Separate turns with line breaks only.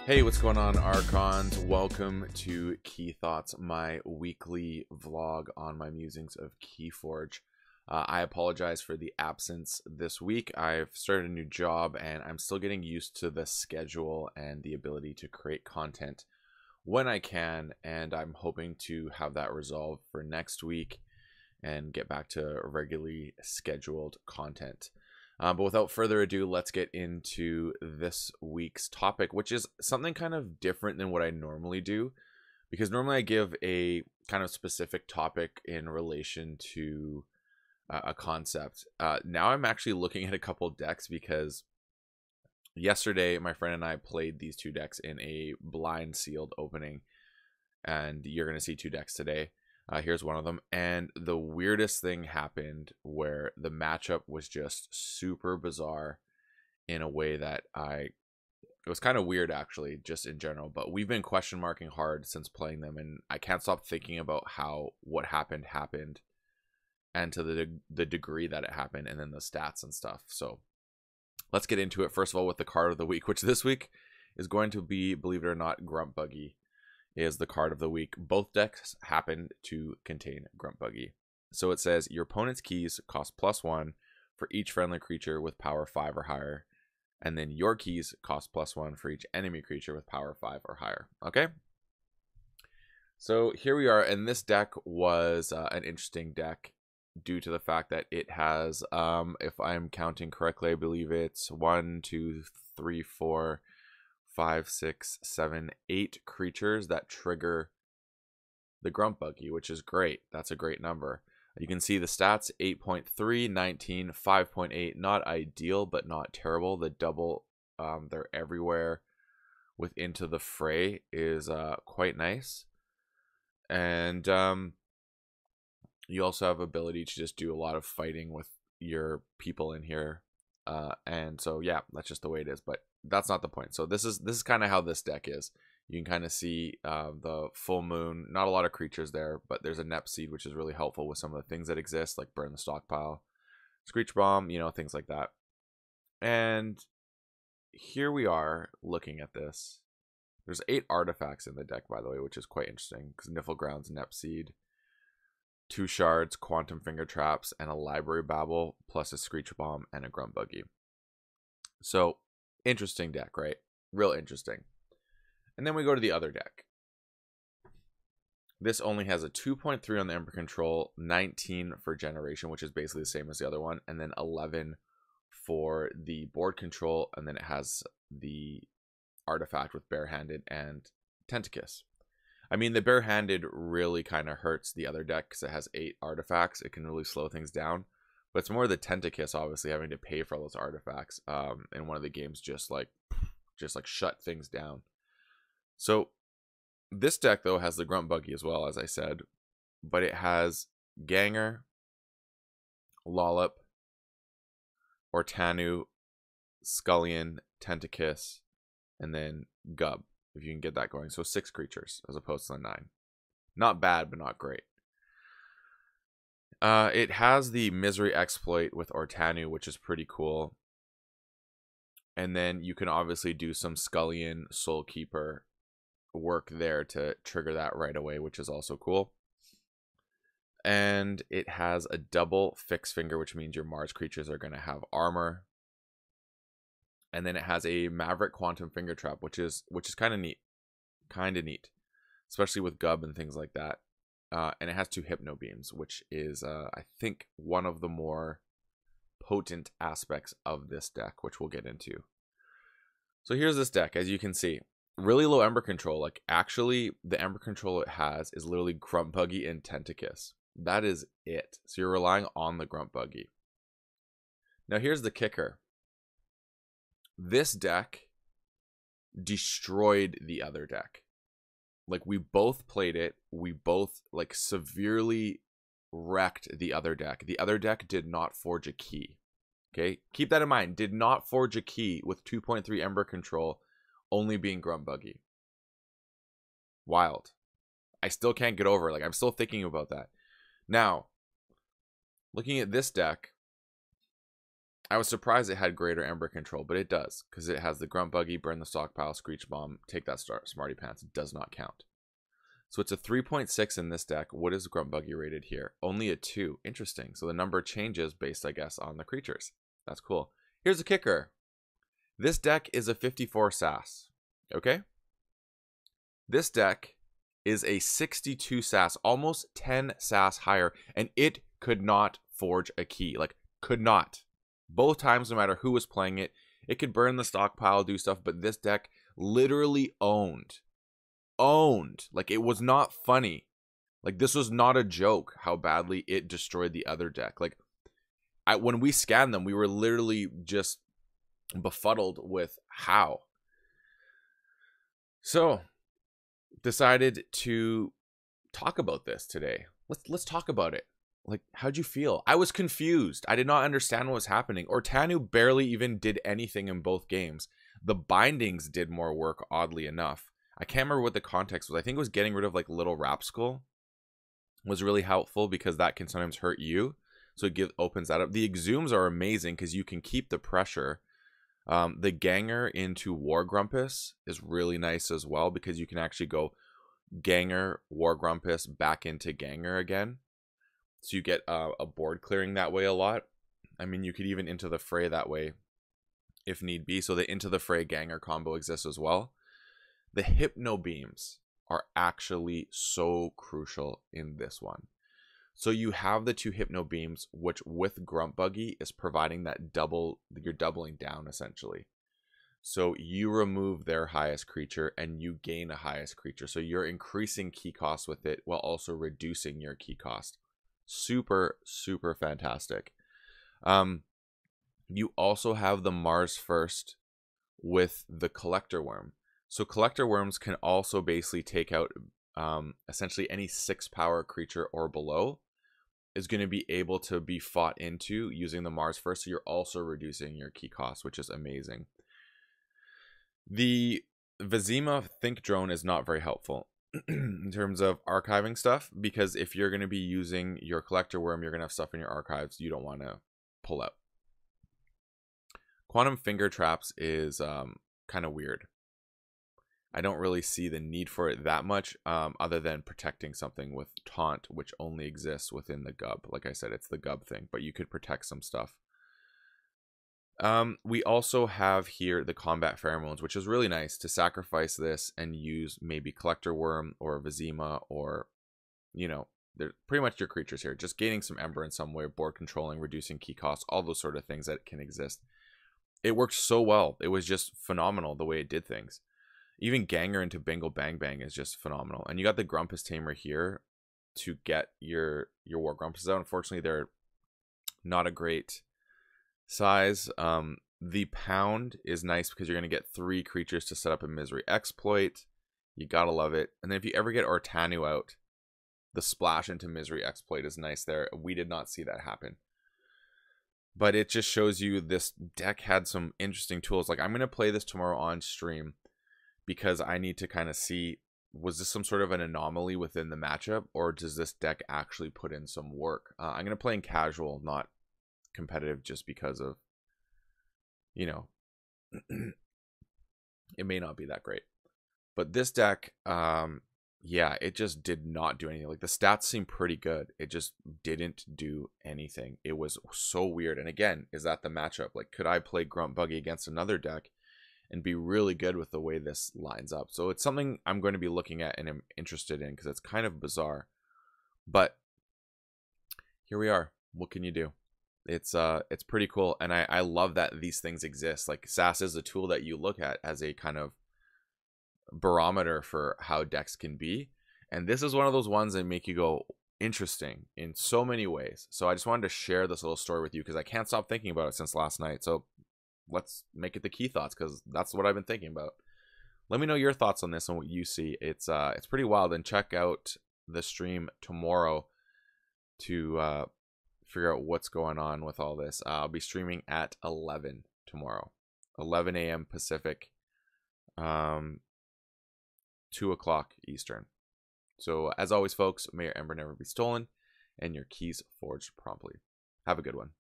Hey, what's going on, Archons? Welcome to Key Thoughts, my weekly vlog on my musings of Keyforge. I apologize for the absence this week. I've started a new job and I'm still getting used to the schedule and the ability to create content when I can, and I'm hoping to have that resolved for next week and get back to regularly scheduled content. But without further ado, let's get into this week's topic, which is something kind of different than what I normally do, because normally I give a kind of specific topic in relation to a concept. Now I'm actually looking at a couple decks because yesterday my friend and I played these two decks in a blind sealed opening, and you're going to see two decks today. Here's one of them, and the weirdest thing happened where the matchup was just super bizarre in a way that it was kind of weird actually, just in general, but we've been question marking hard since playing them, and I can't stop thinking about how what happened, and to the degree that it happened, and then the stats and stuff. So let's get into it. First of all, with the card of the week, which this week is going to be, believe it or not, Grunt Buggy is the card of the week. Both decks happen to contain Grunt Buggy. So it says your opponent's keys cost +1 for each friendly creature with power 5 or higher, and then your keys cost +1 for each enemy creature with power 5 or higher. Okay, so here we are, and this deck was an interesting deck due to the fact that it has, if I'm counting correctly, I believe it's 1, 2, 3, 4, 5, 6, 7, 8 creatures that trigger the Grunt Buggy, which is great. That's a great number. You can see the stats: 8.3, 19, 5.8. Not ideal, but not terrible. The double, they're everywhere with Into the Fray is quite nice. And you also have ability to just do a lot of fighting with your people in here. And so yeah, that's just the way it is, but that's not the point. So this is kind of how this deck is. You can kind of see the full moon, not a lot of creatures there, but there's a Nep Seed, which is really helpful with some of the things that exist, like Burn the Stockpile, Screech Bomb, you know, things like that. And here we are looking at this. There's 8 artifacts in the deck, by the way, which is quite interesting, because Niflgrounds, Nep Seed, 2 shards, Quantum Finger Traps, and a Library Babble, plus a Screech Bomb and a Grunt Buggy. So, interesting deck, right? Real interesting. And then we go to the other deck. This only has a 2.3 on the Ember Control, 19 for Generation, which is basically the same as the other one, and then 11 for the board control, and then it has the artifact with Barehanded and Tentacus. I mean, the Barehanded really kind of hurts the other deck because it has 8 artifacts. It can really slow things down. But it's more the Tentacus, obviously, having to pay for all those artifacts in one of the games, just like shut things down. So this deck, though, has the Grunt Buggy as well, as I said. But it has Ganger, Lollop, Ortanu, Scullion, Tentacus, and then Gub, if you can get that going. So 6 creatures as opposed to the 9. Not bad, but not great. It has the Misery Exploit with Ortanu, which is pretty cool. And then you can obviously do some Scullion, Soul Keeper work there to trigger that right away, which is also cool. And it has a double Fixed Finger, which means your Mars creatures are going to have armor. And then it has a Maverick Quantum Finger Trap, which is kind of neat. Especially with Gub and things like that. And it has 2 Hypno Beams, which is, I think, one of the more potent aspects of this deck, which we'll get into. So here's this deck, as you can see. Really low Ember Control. Like, actually, the Ember Control it has is literally Grunt Buggy and Tentacus. That is it. So you're relying on the Grunt Buggy. Now here's the kicker. This deck destroyed the other deck. Like, we both played it. We both, like, severely wrecked the other deck. The other deck did not forge a key. Okay? Keep that in mind. Did not forge a key with 2.3 Ember Control only being Grunt Buggy. Wild. I still can't get over it. Like, I'm still thinking about that. Now, looking at this deck, I was surprised it had greater Ember control, but it does, because it has the Grunt Buggy, Burn the Stockpile, Screech Bomb, Take That Smarty Pants. It does not count. So it's a 3.6 in this deck. What is Grunt Buggy rated here? Only a 2. Interesting. So the number changes based, I guess, on the creatures. That's cool. Here's a kicker. This deck is a 54 SAS. Okay? This deck is a 62 SAS, almost 10 SAS higher, and it could not forge a key. Like, could not. Both times, no matter who was playing it, it could burn the stockpile, do stuff, but this deck literally owned. Like, it was not funny. Like, this was not a joke how badly it destroyed the other deck. Like, when we scanned them, we were literally just befuddled with how. So, decided to talk about this today. Let's talk about it. Like, how'd you feel? I was confused. I did not understand what was happening. Ortanu barely even did anything in both games. The bindings did more work, oddly enough. I can't remember what the context was. I think it was getting rid of like Little Rapskull was really helpful, because that can sometimes hurt you. So it opens that up. The Exhumes are amazing because you can keep the pressure. The Ganger into War Grumpus is really nice as well, because you can actually go Ganger, War Grumpus, back into Ganger again. So you get a board clearing that way a lot. I mean, you could even Into the Fray that way if need be. So the Into the Fray Ganger combo exists as well. The Hypno Beams are actually so crucial in this one. So you have the 2 Hypno Beams, which with Grunt Buggy is providing that double, you're doubling down essentially. So you remove their highest creature and you gain a highest creature. So you're increasing key cost with it while also reducing your key cost. Super, super fantastic. You also have the Mars First with the Collector Worm. So Collector Worms can also basically take out essentially any 6 power creature or below is going to be able to be fought into using the Mars First. So you're also reducing your key cost, which is amazing. The Vizima Think Drone is not very helpful in terms of archiving stuff, because if you're going to be using your Collector Worm, you're going to have stuff in your archives you don't want to pull out. Quantum Finger Traps is kind of weird. I don't really see the need for it that much, other than protecting something with Taunt, which only exists within the Gub. Like I said, it's the Gub thing, but you could protect some stuff. We also have here the Combat Pheromones, which is really nice to sacrifice this and use maybe Collector Worm or Vizima, or, you know, they're pretty much your creatures here. Just gaining some Ember in some way, board controlling, reducing key costs, all those sort of things that can exist. It worked so well. It was just phenomenal the way it did things. Even Ganger into Bingo Bang Bang is just phenomenal. And you got the Grumpus Tamer here to get your War Grumpuses out. Unfortunately, they're not a great size. The Pound is nice because you're going to get 3 creatures to set up a Misery Exploit. You gotta love it. And then if you ever get Ortanu out, the splash into Misery Exploit is nice there. We did not see that happen. But it just shows you this deck had some interesting tools. Like, I'm going to play this tomorrow on stream, because I need to kind of see, was this some sort of an anomaly within the matchup, or does this deck actually put in some work? I'm going to play in casual, not competitive, just because of, you know, it may not be that great. But this deck, yeah, it just did not do anything. Like, the stats seem pretty good. It just didn't do anything. It was so weird. And again, is that the matchup? Like, could I play Grunt Buggy against another deck and be really good with the way this lines up? So it's something I'm going to be looking at and am interested in, because it's kind of bizarre. But here we are. What can you do? It's pretty cool, and I love that these things exist. Like, SAS is a tool that you look at as a kind of barometer for how decks can be, and this is one of those ones that make you go, interesting in so many ways. So I just wanted to share this little story with you, because I can't stop thinking about it since last night. So let's make it the key thoughts, because that's what I've been thinking about. Let me know your thoughts on this and what you see. It's pretty wild. And check out the stream tomorrow to figure out what's going on with all this. I'll be streaming at 11 tomorrow, 11 a.m. Pacific, 2 o'clock Eastern. So as always, folks, may your Ember never be stolen and your keys forged promptly. Have a good one.